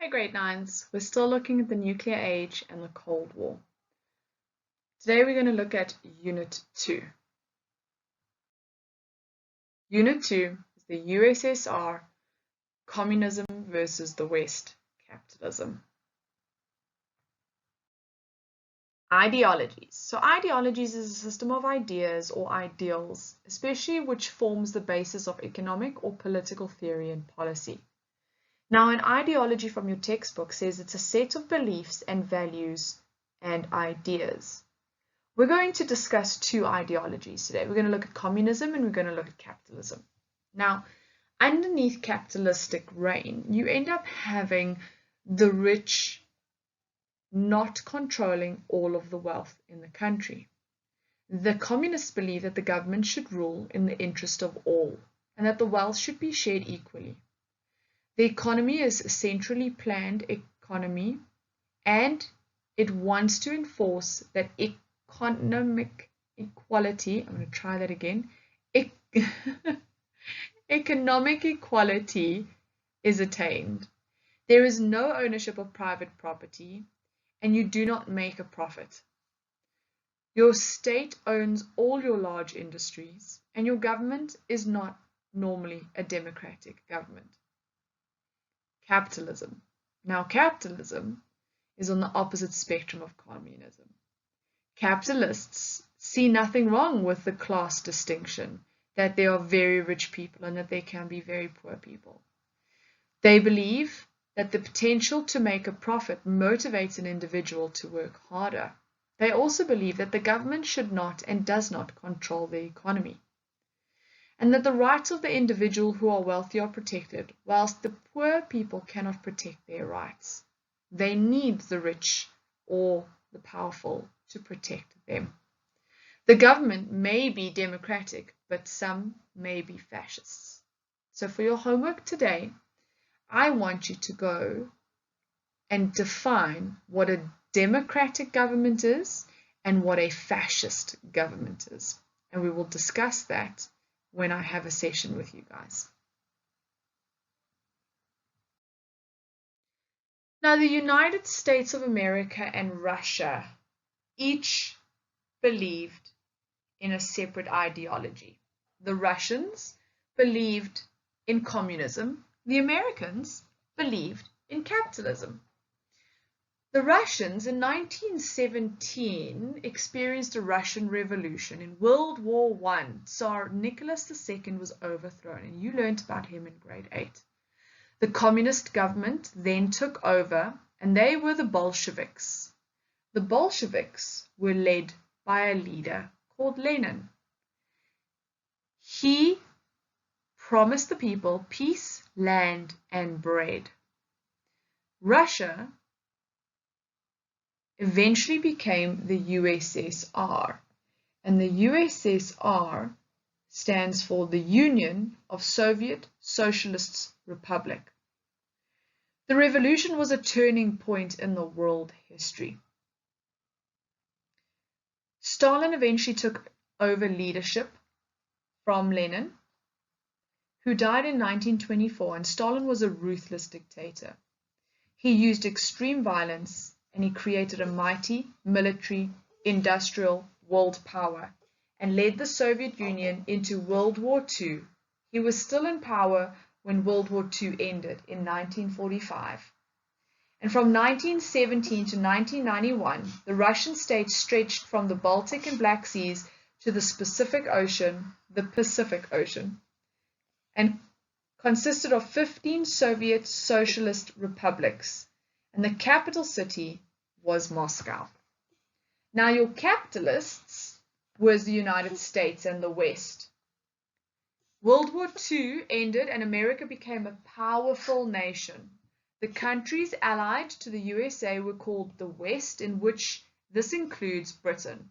Hey grade 9s, we're still looking at the nuclear age and the Cold War. Today we're going to look at Unit 2. Unit 2 is the USSR, Communism versus the West, Capitalism. Ideologies. So ideologies is a system of ideas or ideals, especially which forms the basis of economic or political theory and policy. Now, an ideology from your textbook says it's a set of beliefs and values and ideas. We're going to discuss two ideologies today. We're going to look at communism and we're going to look at capitalism. Now, underneath capitalistic reign, you end up having the rich not controlling all of the wealth in the country. The communists believe that the government should rule in the interest of all and that the wealth should be shared equally. The economy is a centrally planned economy and it wants to enforce that economic equality. I'm going to try that again. Economic equality is attained. There is no ownership of private property and you do not make a profit. Your state owns all your large industries and your government is not normally a democratic government. Capitalism. Now, capitalism is on the opposite spectrum of communism. Capitalists see nothing wrong with the class distinction, that there are very rich people and that there can be very poor people. They believe that the potential to make a profit motivates an individual to work harder. They also believe that the government should not and does not control the economy, and that the rights of the individual who are wealthy are protected, whilst the poor people cannot protect their rights. They need the rich or the powerful to protect them. The government may be democratic, but some may be fascists. So for your homework today, I want you to go and define what a democratic government is and what a fascist government is. And we will discuss that when I have a session with you guys. Now, the United States of America and Russia each believed in a separate ideology. The Russians believed in communism. The Americans believed in capitalism. The Russians in 1917 experienced a Russian Revolution. In World War I, Tsar Nicholas II was overthrown, and you learned about him in grade 8. The communist government then took over, and they were the Bolsheviks. The Bolsheviks were led by a leader called Lenin. He promised the people peace, land, and bread. Russia eventually became the USSR, and the USSR stands for the Union of Soviet Socialist Republic. The revolution was a turning point in the world history. Stalin eventually took over leadership from Lenin, who died in 1924, and Stalin was a ruthless dictator. He used extreme violence and he created a mighty military, industrial world power and led the Soviet Union into World War II. He was still in power when World War II ended in 1945. And from 1917 to 1991, the Russian state stretched from the Baltic and Black Seas to the Pacific Ocean, and consisted of 15 Soviet socialist republics, and the capital city was Moscow. Now, your capitalists was the United States and the West. World War II ended and America became a powerful nation. The countries allied to the USA were called the West, in which this includes Britain.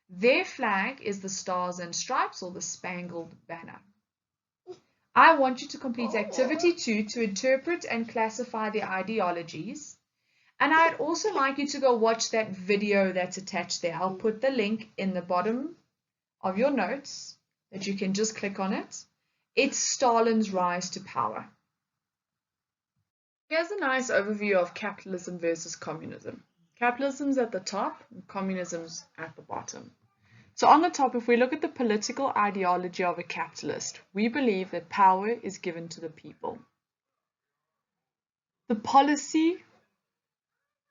Their flag is the Stars and Stripes, or the Spangled Banner. I want you to complete activity 2 to interpret and classify the ideologies. And I'd also like you to go watch that video that's attached there. I'll put the link in the bottom of your notes that you can just click on it. It's Stalin's Rise to Power. Here's a nice overview of capitalism versus communism. Capitalism's at the top and communism's at the bottom. So on the top, if we look at the political ideology of a capitalist, we believe that power is given to the people. The policy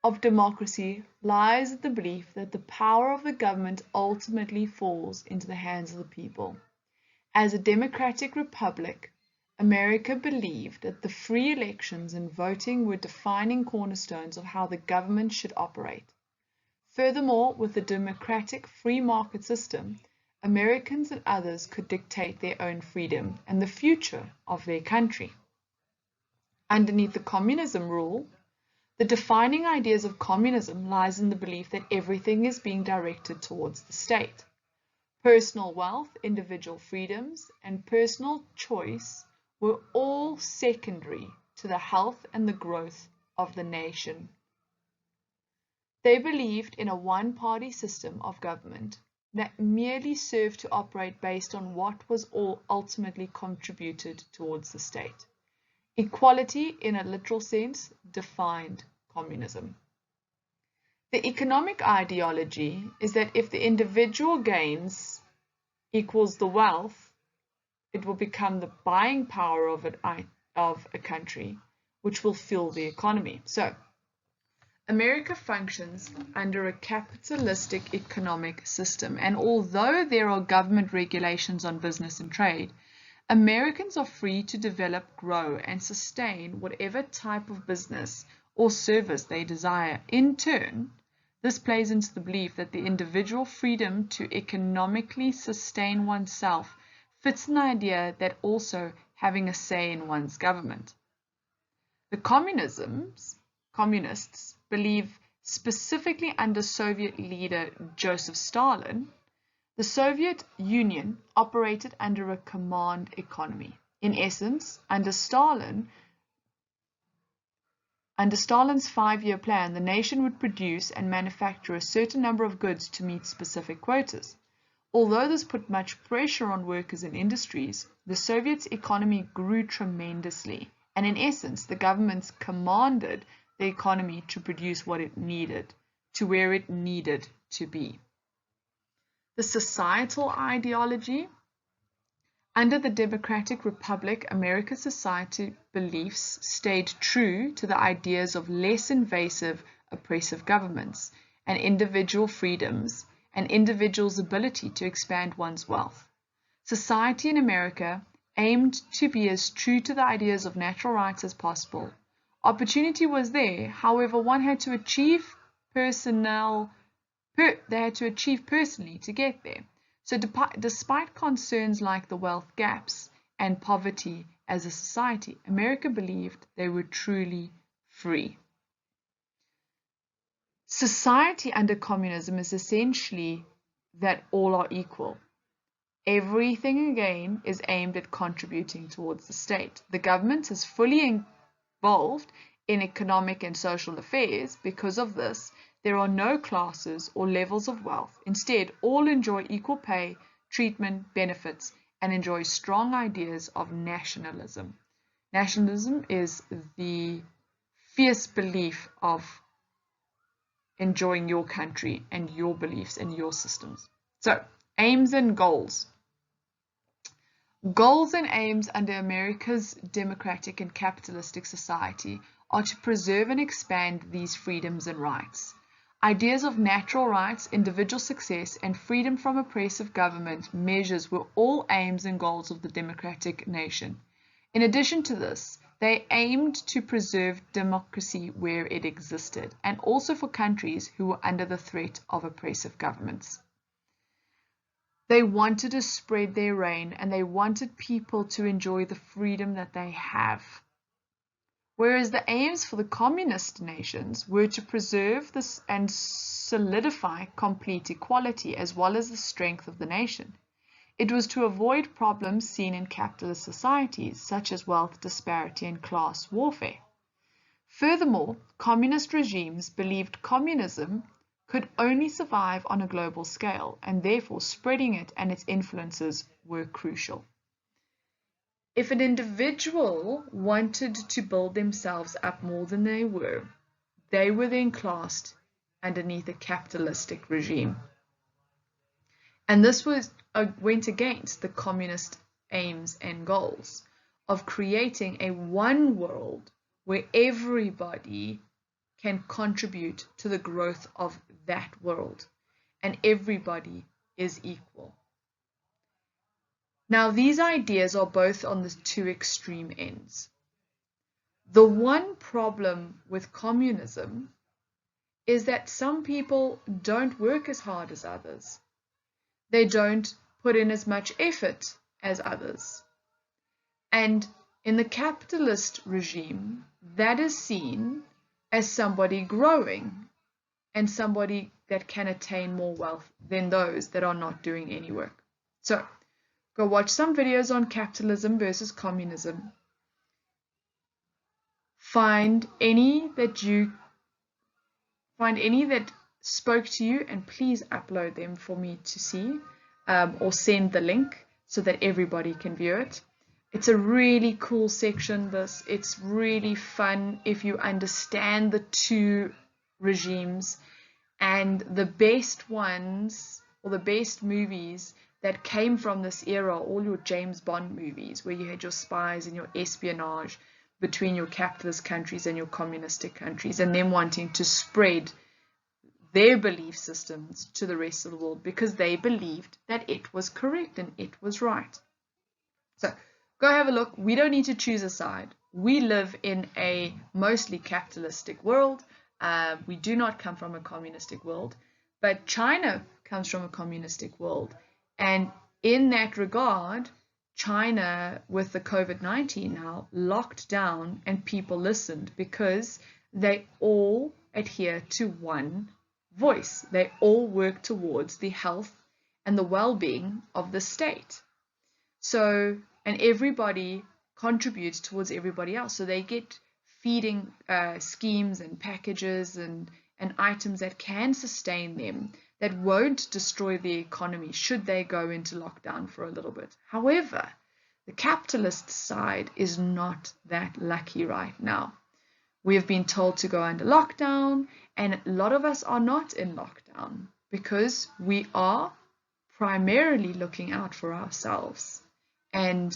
of democracy lies in the belief that the power of the government ultimately falls into the hands of the people. As a democratic republic, America believed that the free elections and voting were defining cornerstones of how the government should operate. Furthermore, with the democratic free market system, Americans and others could dictate their own freedom and the future of their country. Underneath the communism rule, the defining ideas of communism lies in the belief that everything is being directed towards the state. Personal wealth, individual freedoms, and personal choice were all secondary to the health and the growth of the nation. They believed in a one-party system of government that merely served to operate based on what was all ultimately contributed towards the state. Equality, in a literal sense, defined communism. The economic ideology is that if the individual gains equals the wealth, it will become the buying power of a country, which will fuel the economy. So, America functions under a capitalistic economic system, and although there are government regulations on business and trade, Americans are free to develop, grow, and sustain whatever type of business or service they desire. In turn, this plays into the belief that the individual freedom to economically sustain oneself fits an idea that also having a say in one's government. The communists believe, specifically under Soviet leader Joseph Stalin, the Soviet Union operated under a command economy. In essence, under Stalin's 5-year plan, the nation would produce and manufacture a certain number of goods to meet specific quotas. Although this put much pressure on workers and industries, the Soviet economy grew tremendously, and in essence, the governments commanded the economy to produce what it needed, to where it needed to be. The societal ideology. Under the Democratic Republic, America's society beliefs stayed true to the ideas of less invasive, oppressive governments and individual freedoms and individuals' ability to expand one's wealth. Society in America aimed to be as true to the ideas of natural rights as possible. Opportunity was there, however, one had to achieve personally to get there. So despite concerns like the wealth gaps and poverty as a society, America believed they were truly free. Society under communism is essentially that all are equal. Everything again is aimed at contributing towards the state. The government is fully involved in economic and social affairs. Because of this, there are no classes or levels of wealth. Instead, all enjoy equal pay, treatment, benefits, and enjoy strong ideas of nationalism. Nationalism is the fierce belief of enjoying your country and your beliefs and your systems. So, aims and goals. Goals and aims under America's democratic and capitalistic society are to preserve and expand these freedoms and rights. Ideas of natural rights, individual success, and freedom from oppressive government measures were all aims and goals of the democratic nation. In addition to this, they aimed to preserve democracy where it existed, and also for countries who were under the threat of oppressive governments. They wanted to spread their reign, and they wanted people to enjoy the freedom that they have. Whereas the aims for the communist nations were to preserve this and solidify complete equality as well as the strength of the nation. It was to avoid problems seen in capitalist societies, such as wealth disparity and class warfare. Furthermore, communist regimes believed communism could only survive on a global scale, and therefore spreading it and its influences were crucial. If an individual wanted to build themselves up more than they were then classed underneath a capitalistic regime. And this went against the communist aims and goals of creating a one world where everybody can contribute to the growth of that world and everybody is equal. Now, these ideas are both on the two extreme ends. The one problem with communism is that some people don't work as hard as others. They don't put in as much effort as others. And in the capitalist regime, that is seen as somebody growing and somebody that can attain more wealth than those that are not doing any work. So, go watch some videos on capitalism versus communism. Find any that spoke to you and please upload them for me to see, or send the link so that everybody can view it. It's a really cool section, this. It's really fun if you understand the two regimes, and the best ones or the best movies that came from this era, all your James Bond movies where you had your spies and your espionage between your capitalist countries and your communistic countries, and them wanting to spread their belief systems to the rest of the world because they believed that it was correct and it was right. So go have a look. We don't need to choose a side. We live in a mostly capitalistic world. We do not come from a communistic world, but China comes from a communistic world. And in that regard, China, with the COVID-19 now, locked down and people listened because they all adhere to one voice. They all work towards the health and the well-being of the state. So, and everybody contributes towards everybody else. So they get feeding schemes and packages and items that can sustain them, that won't destroy the economy should they go into lockdown for a little bit. However, the capitalist side is not that lucky right now. We have been told to go under lockdown, and a lot of us are not in lockdown because we are primarily looking out for ourselves. And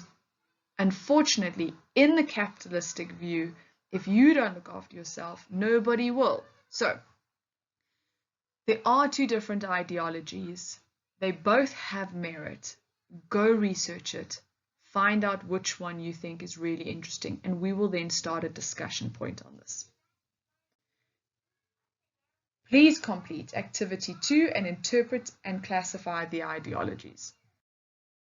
unfortunately, in the capitalistic view, if you don't look after yourself, nobody will. So, there are two different ideologies. They both have merit. Go research it. Find out which one you think is really interesting, and we will then start a discussion point on this. Please complete Activity 2 and interpret and classify the ideologies.